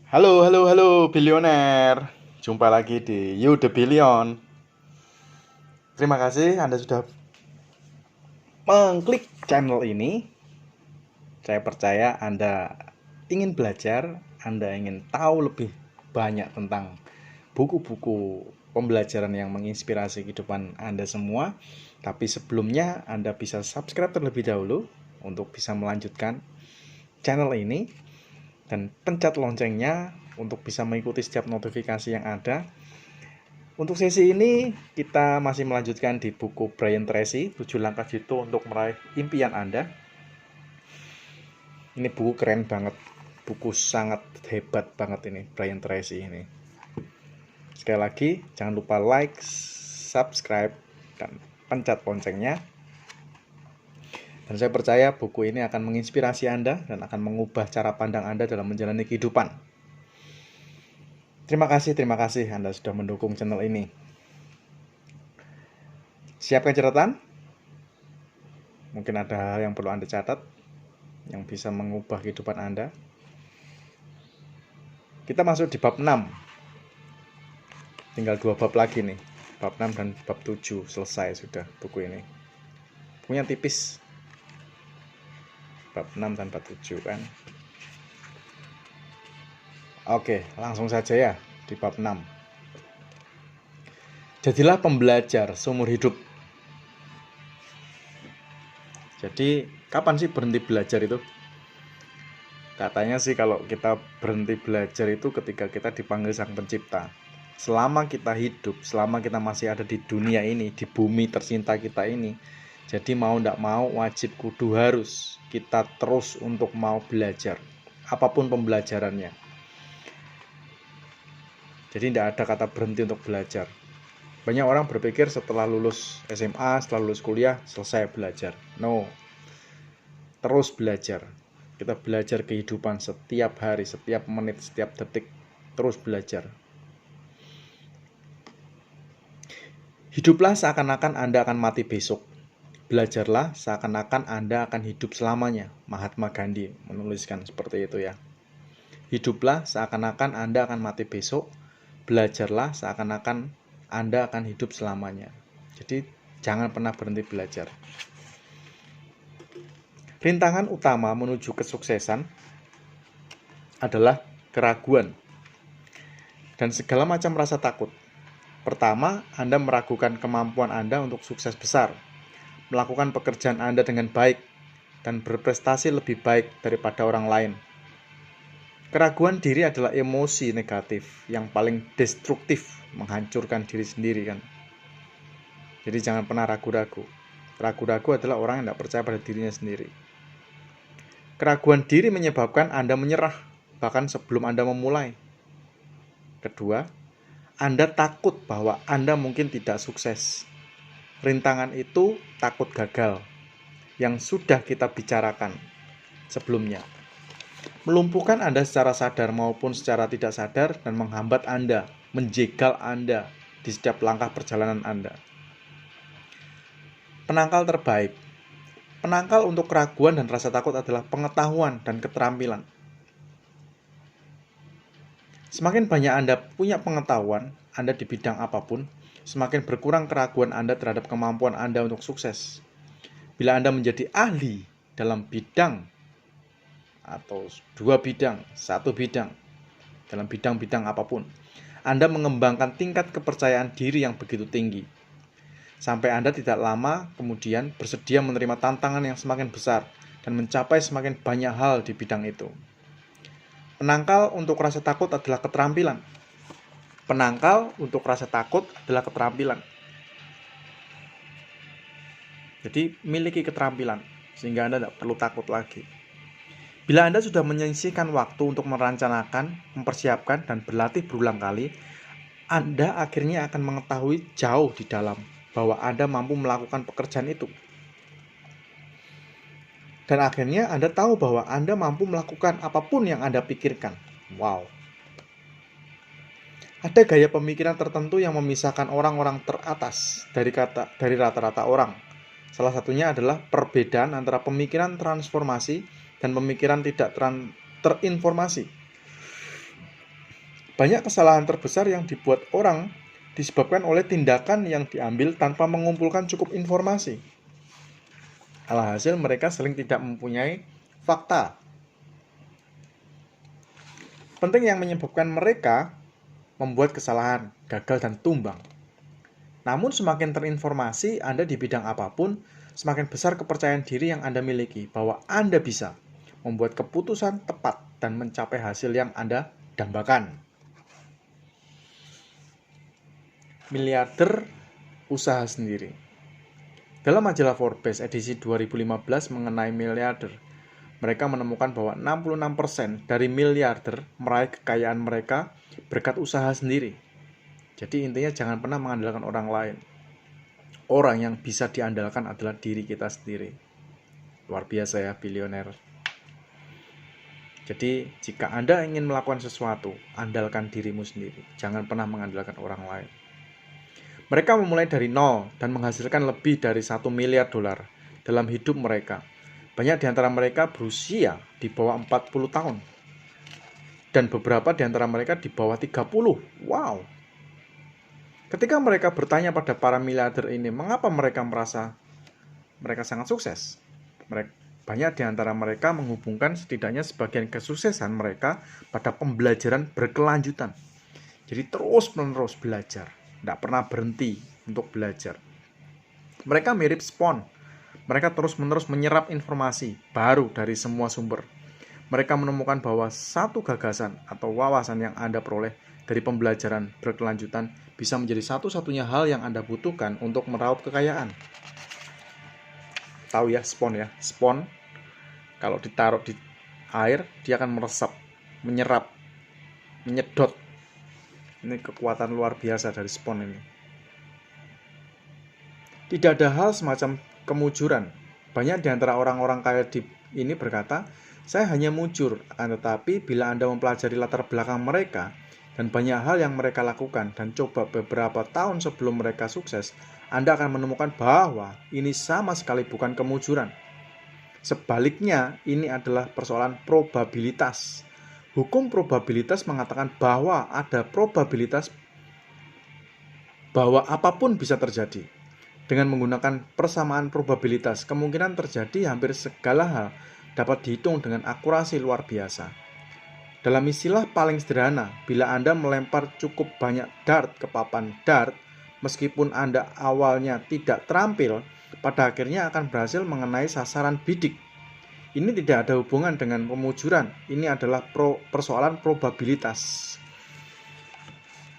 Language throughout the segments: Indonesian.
Halo, halo, halo, bilioner. Jumpa lagi di You The Billion. Terima kasih Anda sudah mengklik channel ini. Saya percaya Anda ingin belajar, Anda ingin tahu lebih banyak tentang buku-buku pembelajaran yang menginspirasi kehidupan Anda semua. Tapi sebelumnya Anda bisa subscribe terlebih dahulu untuk bisa melanjutkan channel ini dan pencet loncengnya untuk bisa mengikuti setiap notifikasi yang ada. Untuk sesi ini kita masih melanjutkan di buku Brian Tracy, 7 Langkah Jitu untuk Meraih Impian Anda. Ini buku keren banget, buku sangat hebat banget ini Brian Tracy ini. Sekali lagi jangan lupa like, subscribe, dan pencet loncengnya. Dan saya percaya buku ini akan menginspirasi Anda dan akan mengubah cara pandang Anda dalam menjalani kehidupan. Terima kasih Anda sudah mendukung channel ini. Siapkan catatan. Mungkin ada hal yang perlu Anda catat yang bisa mengubah kehidupan Anda. Kita masuk di bab 6. Tinggal 2 bab lagi nih. Bab 6 dan bab 7 selesai sudah buku ini. Bukunya tipis. Bab 6 dan bab 7 kan. Oke, langsung saja ya di bab 6. Jadilah pembelajar seumur hidup. Jadi, kapan sih berhenti belajar itu? Katanya sih kalau kita berhenti belajar itu ketika kita dipanggil Sang Pencipta. Selama kita hidup, selama kita masih ada di dunia ini, di bumi tercinta kita ini, jadi mau tidak mau, wajib kudu harus kita terus untuk mau belajar, apapun pembelajarannya. Jadi tidak ada kata berhenti untuk belajar. Banyak orang berpikir setelah lulus SMA, setelah lulus kuliah, selesai belajar. No, terus belajar. Kita belajar kehidupan setiap hari, setiap menit, setiap detik, terus belajar. Hiduplah seakan-akan Anda akan mati besok. Belajarlah seakan-akan Anda akan hidup selamanya. Mahatma Gandhi menuliskan seperti itu ya. Hiduplah seakan-akan Anda akan mati besok. Belajarlah seakan-akan Anda akan hidup selamanya. Jadi jangan pernah berhenti belajar. Rintangan utama menuju kesuksesan adalah keraguan dan segala macam rasa takut. Pertama, Anda meragukan kemampuan Anda untuk sukses besar, melakukan pekerjaan Anda dengan baik, dan berprestasi lebih baik daripada orang lain. Keraguan diri adalah emosi negatif yang paling destruktif, menghancurkan diri sendiri kan. Jadi jangan pernah ragu-ragu. Ragu-ragu adalah orang yang tidak percaya pada dirinya sendiri. Keraguan diri menyebabkan Anda menyerah, bahkan sebelum Anda memulai. Kedua, Anda takut bahwa Anda mungkin tidak sukses. Rintangan itu takut gagal, yang sudah kita bicarakan sebelumnya. Melumpuhkan Anda secara sadar maupun secara tidak sadar dan menghambat Anda, menjegal Anda di setiap langkah perjalanan Anda. Penangkal terbaik. Penangkal untuk keraguan dan rasa takut adalah pengetahuan dan keterampilan. Semakin banyak Anda punya pengetahuan Anda di bidang apapun, semakin berkurang keraguan Anda terhadap kemampuan Anda untuk sukses. Bila Anda menjadi ahli dalam bidang atau 2 bidang, 1 bidang, dalam bidang-bidang apapun, Anda mengembangkan tingkat kepercayaan diri yang begitu tinggi. Sampai Anda tidak lama kemudian bersedia menerima tantangan yang semakin besar dan mencapai semakin banyak hal di bidang itu. Penangkal untuk rasa takut adalah keterampilan. Penangkal untuk rasa takut adalah keterampilan. Jadi miliki keterampilan sehingga Anda tidak perlu takut lagi. Bila Anda sudah menyisihkan waktu untuk merencanakan, mempersiapkan, dan berlatih berulang kali, Anda akhirnya akan mengetahui jauh di dalam bahwa Anda mampu melakukan pekerjaan itu. Dan akhirnya Anda tahu bahwa Anda mampu melakukan apapun yang Anda pikirkan. Wow. Ada gaya pemikiran tertentu yang memisahkan orang-orang teratas dari rata-rata orang. Salah satunya adalah perbedaan antara pemikiran transformasi dan pemikiran tidak terinformasi. Banyak kesalahan terbesar yang dibuat orang disebabkan oleh tindakan yang diambil tanpa mengumpulkan cukup informasi. Alhasil mereka sering tidak mempunyai fakta penting yang menyebabkan mereka membuat kesalahan, gagal, dan tumbang. Namun semakin terinformasi Anda di bidang apapun, semakin besar kepercayaan diri yang Anda miliki bahwa Anda bisa membuat keputusan tepat dan mencapai hasil yang Anda dambakan. Miliarder usaha sendiri. Dalam majalah Forbes edisi 2015 mengenai miliarder, mereka menemukan bahwa 66% dari miliarder meraih kekayaan mereka berkat usaha sendiri. Jadi intinya jangan pernah mengandalkan orang lain. Orang yang bisa diandalkan adalah diri kita sendiri. Luar biasa ya, bilioner. Jadi jika Anda ingin melakukan sesuatu, andalkan dirimu sendiri. Jangan pernah mengandalkan orang lain. Mereka memulai dari nol dan menghasilkan lebih dari 1 miliar dolar dalam hidup mereka. Banyak di antara mereka berusia di bawah 40 tahun. Dan beberapa di antara mereka di bawah 30. Wow. Ketika mereka bertanya pada para miliarder ini, mengapa mereka merasa mereka sangat sukses? Banyak di antara mereka menghubungkan setidaknya sebagian kesuksesan mereka pada pembelajaran berkelanjutan. Jadi terus-menerus belajar. Tidak pernah berhenti untuk belajar. Mereka mirip spons. Mereka terus-menerus menyerap informasi baru dari semua sumber. Mereka menemukan bahwa satu gagasan atau wawasan yang Anda peroleh dari pembelajaran berkelanjutan bisa menjadi satu-satunya hal yang Anda butuhkan untuk meraup kekayaan. Tahu ya, spons ya. Spons kalau ditaruh di air, dia akan meresap, menyerap, menyedot. Ini kekuatan luar biasa dari spons ini. Tidak ada hal semacam kemujuran. Banyak di antara orang-orang kaya ini berkata, saya hanya mujur, tetapi bila Anda mempelajari latar belakang mereka dan banyak hal yang mereka lakukan dan coba beberapa tahun sebelum mereka sukses, Anda akan menemukan bahwa ini sama sekali bukan kemujuran. Sebaliknya, ini adalah persoalan probabilitas. Hukum probabilitas mengatakan bahwa ada probabilitas bahwa apapun bisa terjadi. Dengan menggunakan persamaan probabilitas, kemungkinan terjadi hampir segala hal dapat dihitung dengan akurasi luar biasa. Dalam istilah paling sederhana, bila Anda melempar cukup banyak dart ke papan dart, meskipun Anda awalnya tidak terampil, pada akhirnya akan berhasil mengenai sasaran bidik. Ini tidak ada hubungan dengan pemujuran, ini adalah persoalan probabilitas.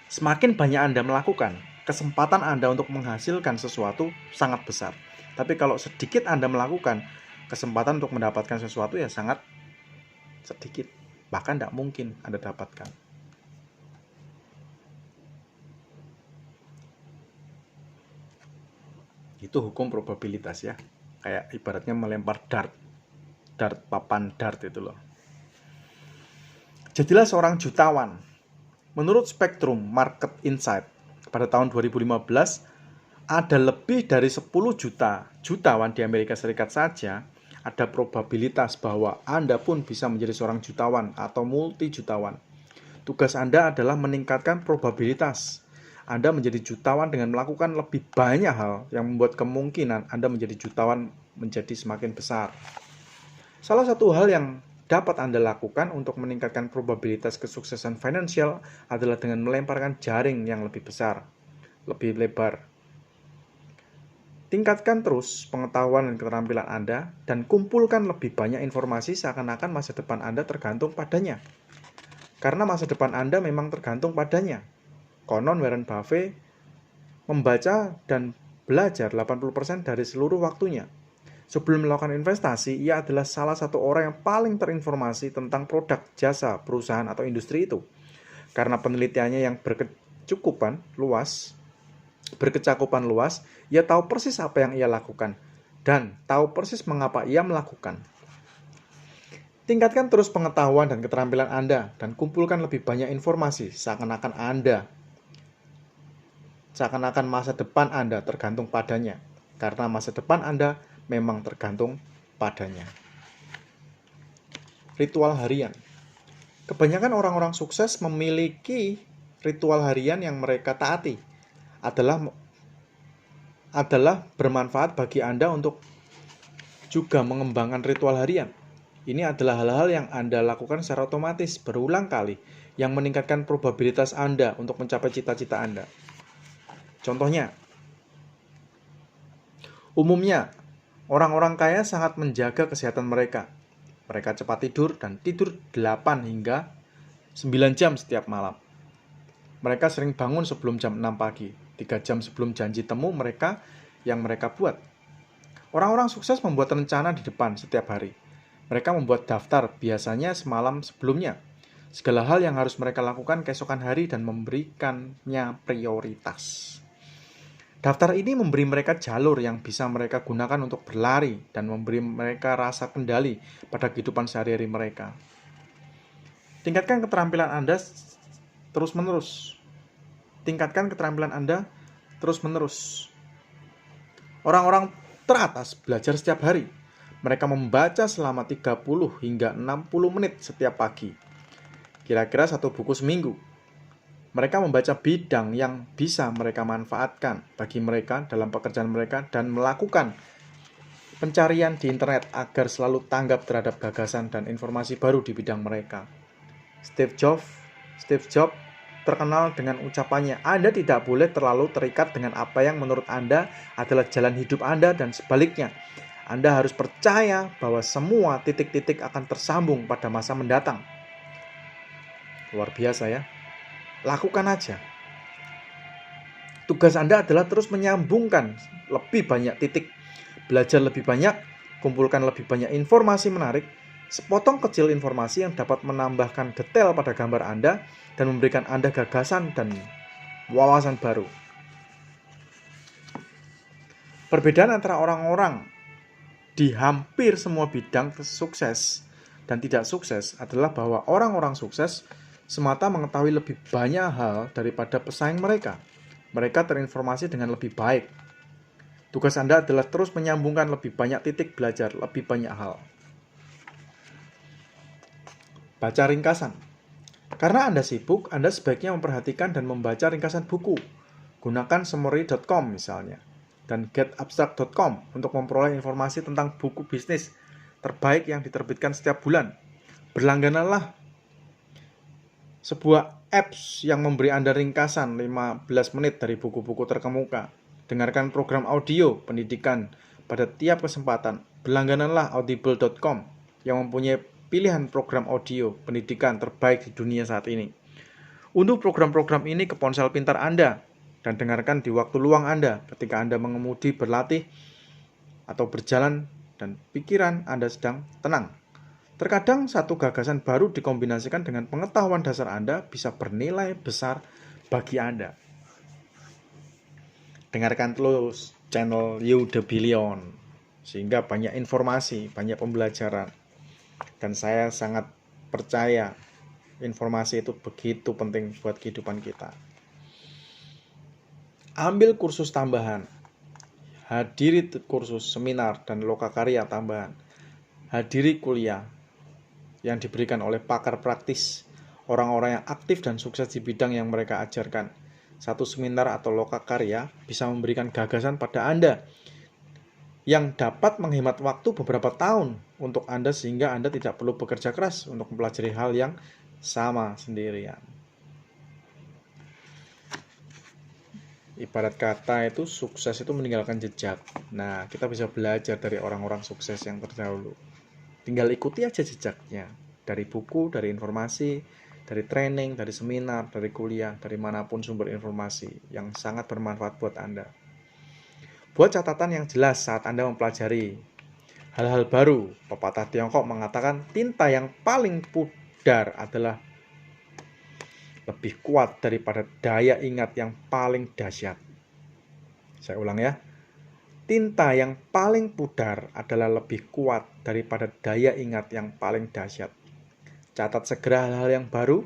Semakin banyak Anda melakukan, kesempatan Anda untuk menghasilkan sesuatu sangat besar. Tapi kalau sedikit Anda melakukan, kesempatan untuk mendapatkan sesuatu ya sangat sedikit. Bahkan tidak mungkin Anda dapatkan. Itu hukum probabilitas ya. Kayak ibaratnya melempar dart papan dart itu loh. Jadilah seorang jutawan. Menurut Spectrum Market Insight, pada tahun 2015 ada lebih dari 10 juta jutawan di Amerika Serikat saja. Ada probabilitas bahwa Anda pun bisa menjadi seorang jutawan atau multi jutawan. Tugas Anda adalah meningkatkan probabilitas. Anda menjadi jutawan dengan melakukan lebih banyak hal yang membuat kemungkinan Anda menjadi jutawan menjadi semakin besar. Salah satu hal yang dapat Anda lakukan untuk meningkatkan probabilitas kesuksesan finansial adalah dengan melemparkan jaring yang lebih besar, lebih lebar. Tingkatkan terus pengetahuan dan keterampilan Anda dan kumpulkan lebih banyak informasi seakan-akan masa depan Anda tergantung padanya. Karena masa depan Anda memang tergantung padanya. Konon Warren Buffett membaca dan belajar 80% dari seluruh waktunya. Sebelum melakukan investasi, ia adalah salah satu orang yang paling terinformasi tentang produk, jasa, perusahaan, atau industri itu. Karena penelitiannya yang berkecakupan luas, ia tahu persis apa yang ia lakukan dan tahu persis mengapa ia melakukan. Tingkatkan terus pengetahuan dan keterampilan Anda dan kumpulkan lebih banyak informasi seakan-akan masa depan Anda tergantung padanya. Karena masa depan Anda memang tergantung padanya. Ritual harian. Kebanyakan orang-orang sukses memiliki ritual harian yang mereka taati adalah bermanfaat bagi Anda untuk juga mengembangkan ritual harian. Ini adalah hal-hal yang Anda lakukan secara otomatis berulang kali yang meningkatkan probabilitas Anda untuk mencapai cita-cita Anda. Contohnya, umumnya orang-orang kaya sangat menjaga kesehatan mereka. Mereka cepat tidur dan tidur 8 hingga 9 jam setiap malam. Mereka sering bangun sebelum jam 6 pagi, 3 jam sebelum janji temu mereka yang mereka buat. Orang-orang sukses membuat rencana di depan setiap hari. Mereka membuat daftar biasanya semalam sebelumnya. Segala hal yang harus mereka lakukan keesokan hari dan memberikannya prioritas. Daftar ini memberi mereka jalur yang bisa mereka gunakan untuk berlari dan memberi mereka rasa kendali pada kehidupan sehari-hari mereka. Tingkatkan keterampilan Anda terus-menerus. Orang-orang teratas belajar setiap hari. Mereka membaca selama 30 hingga 60 menit setiap pagi. Kira-kira 1 buku seminggu. Mereka membaca bidang yang bisa mereka manfaatkan bagi mereka dalam pekerjaan mereka dan melakukan pencarian di internet agar selalu tanggap terhadap gagasan dan informasi baru di bidang mereka. Steve Jobs terkenal dengan ucapannya, Anda tidak boleh terlalu terikat dengan apa yang menurut Anda adalah jalan hidup Anda dan sebaliknya. Anda harus percaya bahwa semua titik-titik akan tersambung pada masa mendatang. Luar biasa ya. Lakukan aja. Tugas Anda adalah terus menyambungkan lebih banyak titik, belajar lebih banyak, kumpulkan lebih banyak informasi menarik, sepotong kecil informasi yang dapat menambahkan detail pada gambar Anda dan memberikan Anda gagasan dan wawasan baru. Perbedaan antara orang-orang di hampir semua bidang sukses dan tidak sukses adalah bahwa orang-orang sukses semata mengetahui lebih banyak hal daripada pesaing mereka. Mereka terinformasi dengan lebih baik. Tugas Anda adalah terus menyambungkan lebih banyak titik belajar, lebih banyak hal. Baca ringkasan. Karena Anda sibuk, Anda sebaiknya memperhatikan dan membaca ringkasan buku. Gunakan summary.com misalnya, dan getabstract.com untuk memperoleh informasi tentang buku bisnis terbaik yang diterbitkan setiap bulan. Berlanggananlah sebuah apps yang memberi Anda ringkasan 15 menit dari buku-buku terkemuka. Dengarkan program audio pendidikan pada tiap kesempatan. Berlanggananlah audible.com yang mempunyai pilihan program audio pendidikan terbaik di dunia saat ini. Unduh program-program ini ke ponsel pintar Anda dan dengarkan di waktu luang Anda ketika Anda mengemudi, berlatih, atau berjalan dan pikiran Anda sedang tenang. Terkadang satu gagasan baru dikombinasikan dengan pengetahuan dasar Anda bisa bernilai besar bagi Anda. Dengarkan terus channel You The Billion sehingga banyak informasi, banyak pembelajaran. Dan saya sangat percaya informasi itu begitu penting buat kehidupan kita. Ambil kursus tambahan, hadiri kursus, seminar, dan lokakarya tambahan, hadiri kuliah yang diberikan oleh pakar praktis, orang-orang yang aktif dan sukses di bidang yang mereka ajarkan. Satu seminar atau lokakarya bisa memberikan gagasan pada Anda yang dapat menghemat waktu beberapa tahun untuk Anda sehingga Anda tidak perlu bekerja keras untuk mempelajari hal yang sama sendirian. Ibarat kata itu sukses itu meninggalkan jejak. Nah, kita bisa belajar dari orang-orang sukses yang terdahulu. Tinggal ikuti aja jejaknya. Dari buku, dari informasi, dari training, dari seminar, dari kuliah, dari manapun sumber informasi yang sangat bermanfaat buat Anda. Buat catatan yang jelas saat Anda mempelajari hal-hal baru. Pepatah Tiongkok mengatakan tinta yang paling pudar adalah lebih kuat daripada daya ingat yang paling dahsyat. Saya ulang ya. Tinta yang paling pudar adalah lebih kuat daripada daya ingat yang paling dahsyat. Catat segera hal-hal yang baru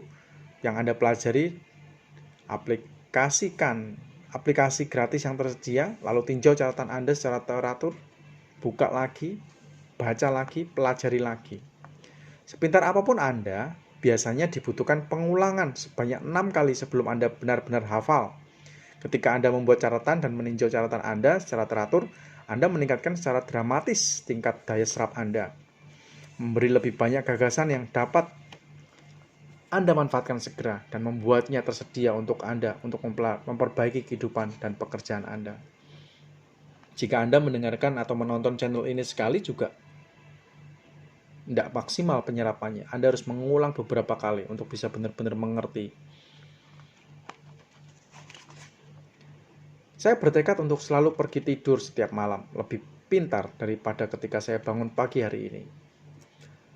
yang Anda pelajari, aplikasikan aplikasi gratis yang tersedia, lalu tinjau catatan Anda secara teratur, buka lagi, baca lagi, pelajari lagi. Sepintar apapun Anda, biasanya dibutuhkan pengulangan sebanyak 6 kali sebelum Anda benar-benar hafal. Ketika Anda membuat catatan dan meninjau catatan Anda secara teratur, Anda meningkatkan secara dramatis tingkat daya serap Anda. Memberi lebih banyak gagasan yang dapat Anda manfaatkan segera dan membuatnya tersedia untuk Anda untuk memperbaiki kehidupan dan pekerjaan Anda. Jika Anda mendengarkan atau menonton channel ini sekali juga tidak maksimal penyerapannya. Anda harus mengulang beberapa kali untuk bisa benar-benar mengerti. Saya bertekad untuk selalu pergi tidur setiap malam, lebih pintar daripada ketika saya bangun pagi hari ini.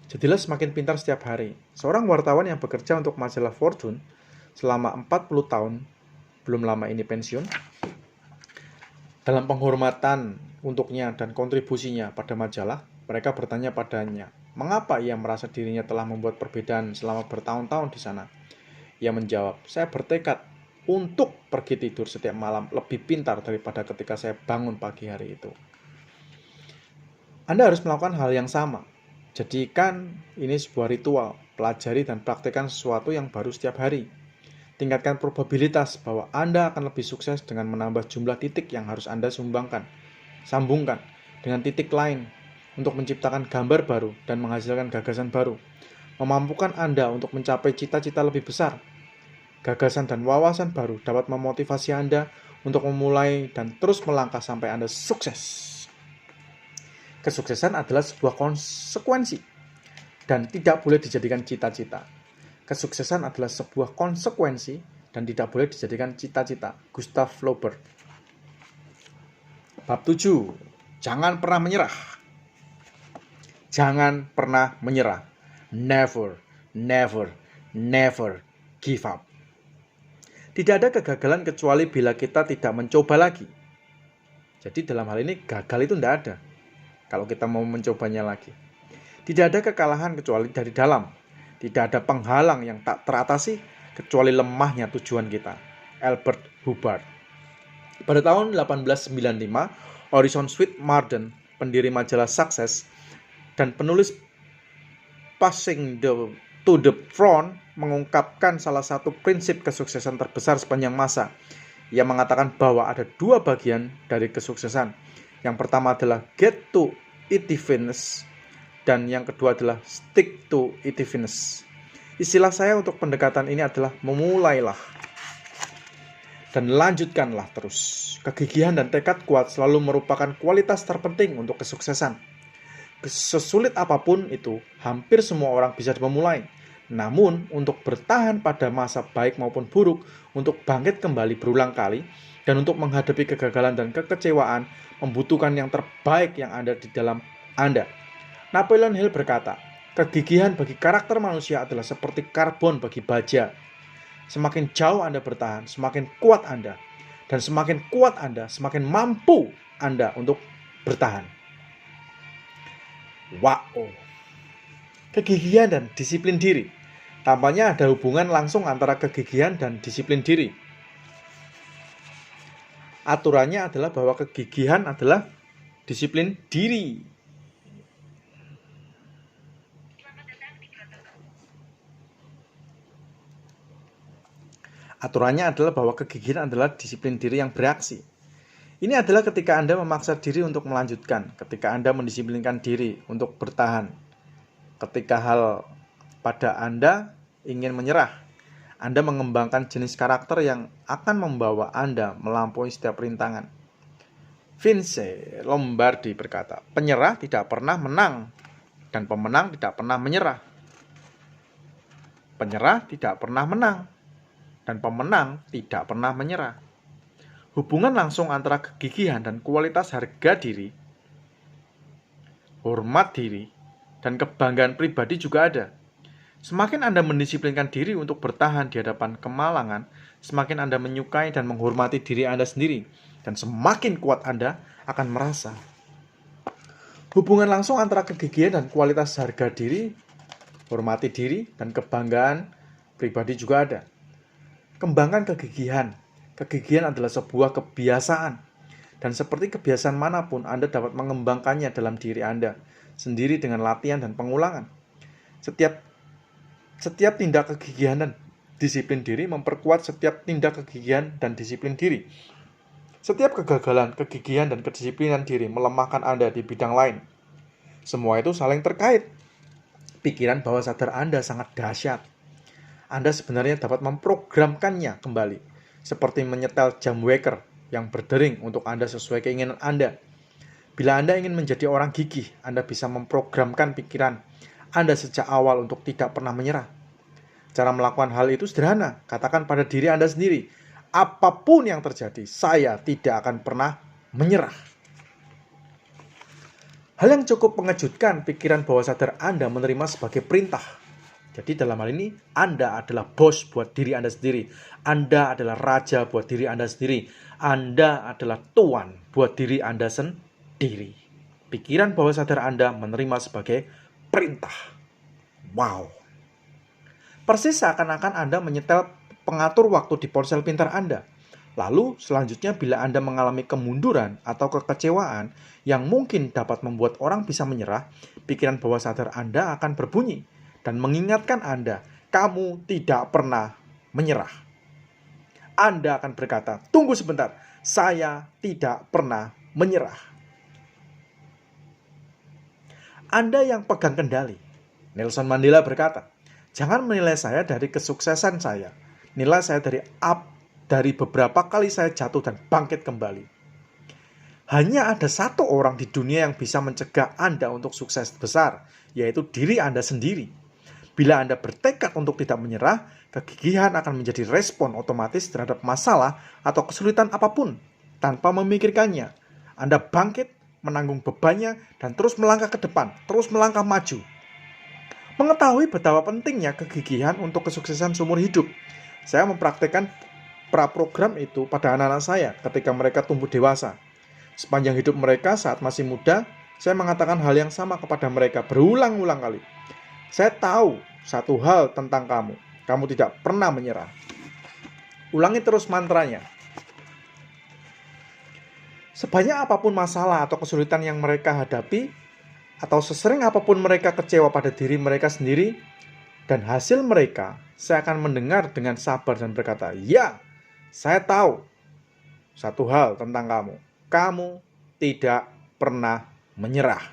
Jadilah semakin pintar setiap hari. Seorang wartawan yang bekerja untuk majalah Fortune selama 40 tahun, belum lama ini pensiun, dalam penghormatan untuknya dan kontribusinya pada majalah, mereka bertanya padanya, mengapa ia merasa dirinya telah membuat perbedaan selama bertahun-tahun di sana? Ia menjawab, saya bertekad untuk pergi tidur setiap malam lebih pintar daripada ketika saya bangun pagi hari itu. Anda harus melakukan hal yang sama. Jadikan ini sebuah ritual, pelajari dan praktekkan sesuatu yang baru setiap hari. Tingkatkan probabilitas bahwa Anda akan lebih sukses dengan menambah jumlah titik yang harus Anda sambungkan dengan titik lain untuk menciptakan gambar baru dan menghasilkan gagasan baru, memampukan Anda untuk mencapai cita-cita lebih besar. Gagasan dan wawasan baru dapat memotivasi Anda untuk memulai dan terus melangkah sampai Anda sukses. Kesuksesan adalah sebuah konsekuensi dan tidak boleh dijadikan cita-cita. Kesuksesan adalah sebuah konsekuensi dan tidak boleh dijadikan cita-cita. Gustav Flaubert. Bab 7. Jangan pernah menyerah. Jangan pernah menyerah. Never, never, never give up. Tidak ada kegagalan kecuali bila kita tidak mencoba lagi. Jadi dalam hal ini gagal itu tidak ada kalau kita mau mencobanya lagi. Tidak ada kekalahan kecuali dari dalam. Tidak ada penghalang yang tak teratasi kecuali lemahnya tujuan kita. Albert Hubbard. Pada tahun 1895, Horizon Sweet Marden, pendiri majalah Success dan penulis Passing to the Front, mengungkapkan salah satu prinsip kesuksesan terbesar sepanjang masa. Ia mengatakan bahwa ada dua bagian dari kesuksesan. Yang pertama adalah get to itiveness dan yang kedua adalah stick to itiveness. Istilah saya untuk pendekatan ini adalah memulailah dan lanjutkanlah terus. Kegigihan dan tekad kuat selalu merupakan kualitas terpenting untuk kesuksesan. Sesulit apapun itu, hampir semua orang bisa memulai. Namun, untuk bertahan pada masa baik maupun buruk, untuk bangkit kembali berulang kali, dan untuk menghadapi kegagalan dan kekecewaan, membutuhkan yang terbaik yang ada di dalam Anda. Napoleon Hill berkata, kegigihan bagi karakter manusia adalah seperti karbon bagi baja. Semakin jauh Anda bertahan, semakin kuat Anda. Dan semakin kuat Anda, semakin mampu Anda untuk bertahan. Wow. Kegigihan dan disiplin diri. Tampaknya ada hubungan langsung antara kegigihan dan disiplin diri. Aturannya adalah bahwa kegigihan adalah disiplin diri. Aturannya adalah bahwa kegigihan adalah disiplin diri yang bereaksi. Ini adalah ketika Anda memaksa diri untuk melanjutkan, ketika Anda mendisiplinkan diri untuk bertahan, ketika hal pada Anda ingin menyerah, Anda mengembangkan jenis karakter yang akan membawa Anda melampaui setiap rintangan. Vince Lombardi berkata, penyerah tidak pernah menang, dan pemenang tidak pernah menyerah. Penyerah tidak pernah menang, dan pemenang tidak pernah menyerah. Hubungan langsung antara kegigihan dan kualitas harga diri, hormat diri, dan kebanggaan pribadi juga ada. Semakin Anda mendisiplinkan diri untuk bertahan di hadapan kemalangan, semakin Anda menyukai dan menghormati diri Anda sendiri, dan semakin kuat Anda akan merasa. Hubungan langsung antara kegigihan dan kualitas harga diri, hormati diri, dan kebanggaan pribadi juga ada. Kembangkan kegigihan. Kegigihan adalah sebuah kebiasaan. Dan seperti kebiasaan manapun, Anda dapat mengembangkannya dalam diri Anda sendiri dengan latihan dan pengulangan. Setiap Setiap tindak kegigihan dan disiplin diri memperkuat setiap tindak kegigihan dan disiplin diri. Setiap kegagalan, kegigihan, dan kedisiplinan diri melemahkan Anda di bidang lain. Semua itu saling terkait. Pikiran bawah sadar Anda sangat dahsyat. Anda sebenarnya dapat memprogramkannya kembali, seperti menyetel jam waker yang berdering untuk Anda sesuai keinginan Anda. Bila Anda ingin menjadi orang gigih, Anda bisa memprogramkan pikiran Anda sejak awal untuk tidak pernah menyerah. Cara melakukan hal itu sederhana. Katakan pada diri Anda sendiri, apapun yang terjadi, saya tidak akan pernah menyerah. Hal yang cukup mengejutkan, pikiran bawah sadar Anda menerima sebagai perintah. Jadi dalam hal ini, Anda adalah bos buat diri Anda sendiri. Anda adalah raja buat diri Anda sendiri. Anda adalah tuan buat diri Anda sendiri. Pikiran bawah sadar Anda menerima sebagai perintah. Wow. Persis seakan-akan Anda menyetel pengatur waktu di ponsel pintar Anda. Lalu selanjutnya bila Anda mengalami kemunduran atau kekecewaan yang mungkin dapat membuat orang bisa menyerah, pikiran bawah sadar Anda akan berbunyi dan mengingatkan Anda, kamu tidak pernah menyerah. Anda akan berkata, tunggu sebentar, saya tidak pernah menyerah. Anda yang pegang kendali. Nelson Mandela berkata, jangan menilai saya dari kesuksesan saya. Nilai saya dari beberapa kali saya jatuh dan bangkit kembali. Hanya ada satu orang di dunia yang bisa mencegah Anda untuk sukses besar, yaitu diri Anda sendiri. Bila Anda bertekad untuk tidak menyerah, kegigihan akan menjadi respon otomatis terhadap masalah atau kesulitan apapun. Tanpa memikirkannya, Anda bangkit, menanggung bebannya, dan terus melangkah ke depan, terus melangkah maju. Mengetahui betapa pentingnya kegigihan untuk kesuksesan seumur hidup, saya mempraktikkan praprogram itu pada anak-anak saya ketika mereka tumbuh dewasa. Sepanjang hidup mereka saat masih muda, saya mengatakan hal yang sama kepada mereka berulang-ulang kali. Saya tahu satu hal tentang kamu. Kamu tidak pernah menyerah. Ulangi terus mantranya. Sebanyak apapun masalah atau kesulitan yang mereka hadapi, atau sesering apapun mereka kecewa pada diri mereka sendiri, dan hasil mereka, saya akan mendengar dengan sabar dan berkata, ya, saya tahu satu hal tentang kamu. Kamu tidak pernah menyerah.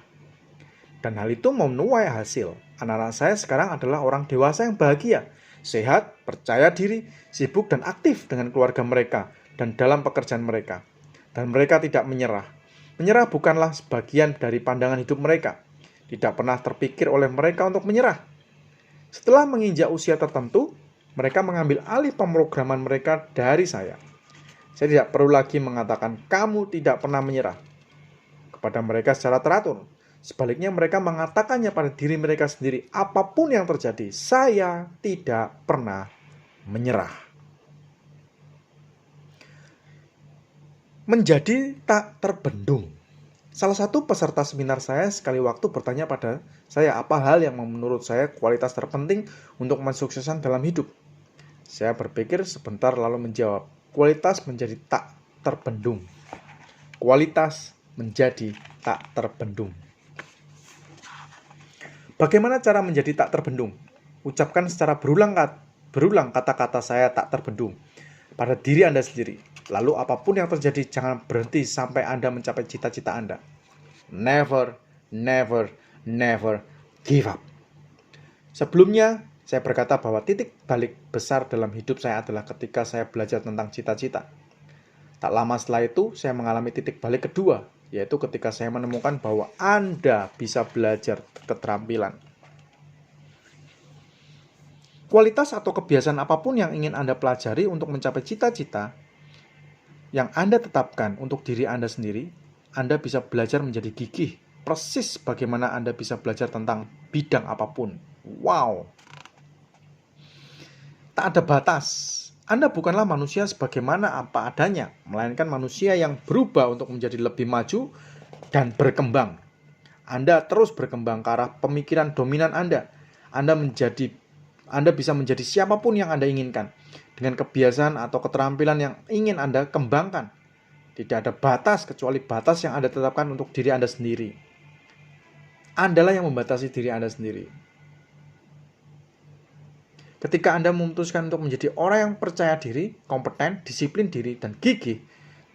Dan hal itu menuai hasil. Anak-anak saya sekarang adalah orang dewasa yang bahagia, sehat, percaya diri, sibuk dan aktif dengan keluarga mereka dan dalam pekerjaan mereka. Dan mereka tidak menyerah. Menyerah bukanlah sebagian dari pandangan hidup mereka. Tidak pernah terpikir oleh mereka untuk menyerah. Setelah menginjak usia tertentu, mereka mengambil alih pemrograman mereka dari saya. Saya tidak perlu lagi mengatakan, kamu tidak pernah menyerah kepada mereka secara teratur. Sebaliknya mereka mengatakannya pada diri mereka sendiri, apapun yang terjadi, saya tidak pernah menyerah. Menjadi tak terbendung. Salah satu peserta seminar saya sekali waktu bertanya pada saya apa hal yang menurut saya kualitas terpenting untuk mensukseskan dalam hidup. Saya berpikir sebentar lalu menjawab, kualitas menjadi tak terbendung. Kualitas menjadi tak terbendung. Bagaimana cara menjadi tak terbendung? Ucapkan secara berulang kata-kata saya tak terbendung pada diri Anda sendiri. Lalu apapun yang terjadi, jangan berhenti sampai Anda mencapai cita-cita Anda. Never, never, never give up. Sebelumnya, saya berkata bahwa titik balik besar dalam hidup saya adalah ketika saya belajar tentang cita-cita. Tak lama setelah itu, saya mengalami titik balik kedua, yaitu ketika saya menemukan bahwa Anda bisa belajar keterampilan. Kualitas atau kebiasaan apapun yang ingin Anda pelajari untuk mencapai cita-cita yang Anda tetapkan untuk diri Anda sendiri, Anda bisa belajar menjadi gigih, persis bagaimana Anda bisa belajar tentang bidang apapun. Wow! Tak ada batas. Anda bukanlah manusia sebagaimana apa adanya, melainkan manusia yang berubah untuk menjadi lebih maju dan berkembang. Anda terus berkembang ke arah pemikiran dominan Anda. Anda bisa menjadi siapapun yang Anda inginkan, dengan kebiasaan atau keterampilan yang ingin Anda kembangkan. Tidak ada batas kecuali batas yang Anda tetapkan untuk diri Anda sendiri. Andalah yang membatasi diri Anda sendiri. Ketika Anda memutuskan untuk menjadi orang yang percaya diri, kompeten, disiplin diri, dan gigih,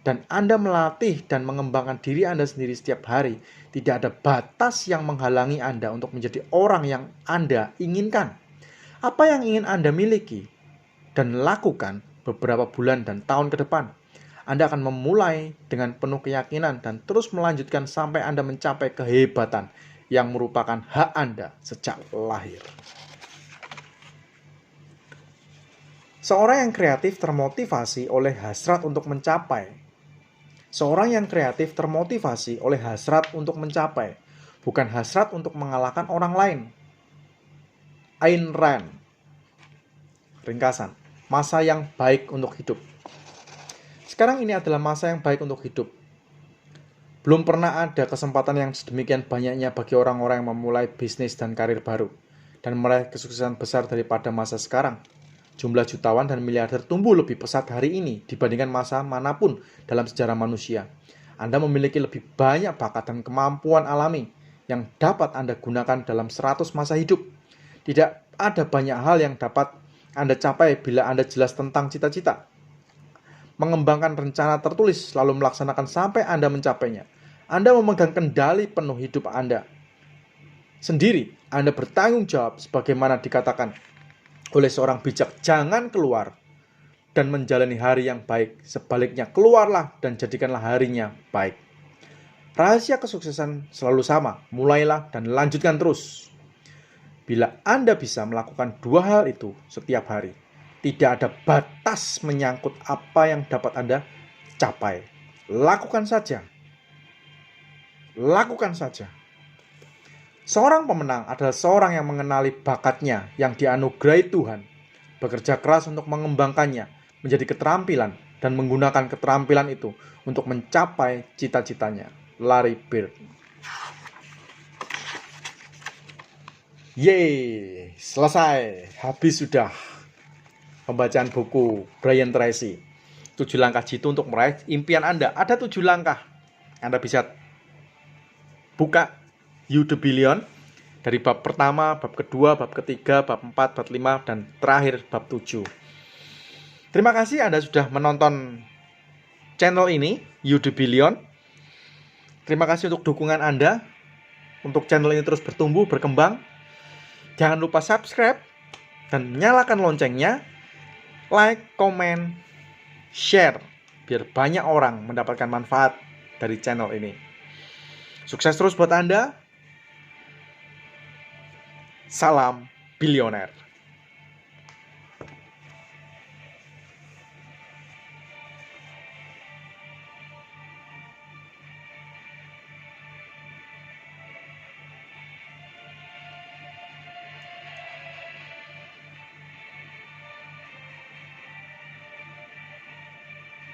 dan Anda melatih dan mengembangkan diri Anda sendiri setiap hari, tidak ada batas yang menghalangi Anda untuk menjadi orang yang Anda inginkan. Apa yang ingin Anda miliki dan lakukan beberapa bulan dan tahun ke depan, Anda akan memulai dengan penuh keyakinan dan terus melanjutkan sampai Anda mencapai kehebatan yang merupakan hak Anda sejak lahir. Seorang yang kreatif termotivasi oleh hasrat untuk mencapai. Seorang yang kreatif termotivasi oleh hasrat untuk mencapai, bukan hasrat untuk mengalahkan orang lain. Ayn Rand. Ringkasan, masa yang baik untuk hidup. Sekarang ini adalah masa yang baik untuk hidup. Belum pernah ada kesempatan yang sedemikian banyaknya bagi orang-orang yang memulai bisnis dan karir baru, dan meraih kesuksesan besar daripada masa sekarang. Jumlah jutawan dan miliarder tumbuh lebih pesat hari ini dibandingkan masa manapun dalam sejarah manusia. Anda memiliki lebih banyak bakat dan kemampuan alami yang dapat Anda gunakan dalam 100 masa hidup. Tidak ada banyak hal yang dapat Anda capai bila Anda jelas tentang cita-cita. Mengembangkan rencana tertulis lalu melaksanakan sampai Anda mencapainya. Anda memegang kendali penuh hidup Anda sendiri. Anda bertanggung jawab sebagaimana dikatakan oleh seorang bijak, jangan keluar dan menjalani hari yang baik. Sebaliknya, keluarlah dan jadikanlah harinya baik. Rahasia kesuksesan selalu sama, mulailah dan lanjutkan terus. Bila Anda bisa melakukan dua hal itu setiap hari, tidak ada batas menyangkut apa yang dapat Anda capai. Lakukan saja. Lakukan saja. Seorang pemenang adalah seorang yang mengenali bakatnya yang dianugerahi Tuhan, bekerja keras untuk mengembangkannya menjadi keterampilan dan menggunakan keterampilan itu untuk mencapai cita-citanya. Larry Bird. Yeay, selesai. Habis sudah pembacaan buku Brian Tracy. 7 langkah jitu untuk meraih impian Anda. Ada 7 langkah. Anda bisa buka You The Billion dari bab pertama, bab kedua, bab ketiga, bab 4, bab 5, dan terakhir bab 7. Terima kasih Anda sudah menonton channel ini, You The Billion. Terima kasih untuk dukungan Anda untuk channel ini terus bertumbuh, berkembang. Jangan lupa subscribe dan nyalakan loncengnya, like, comment, share, biar banyak orang mendapatkan manfaat dari channel ini. Sukses terus buat Anda. Salam bilioner.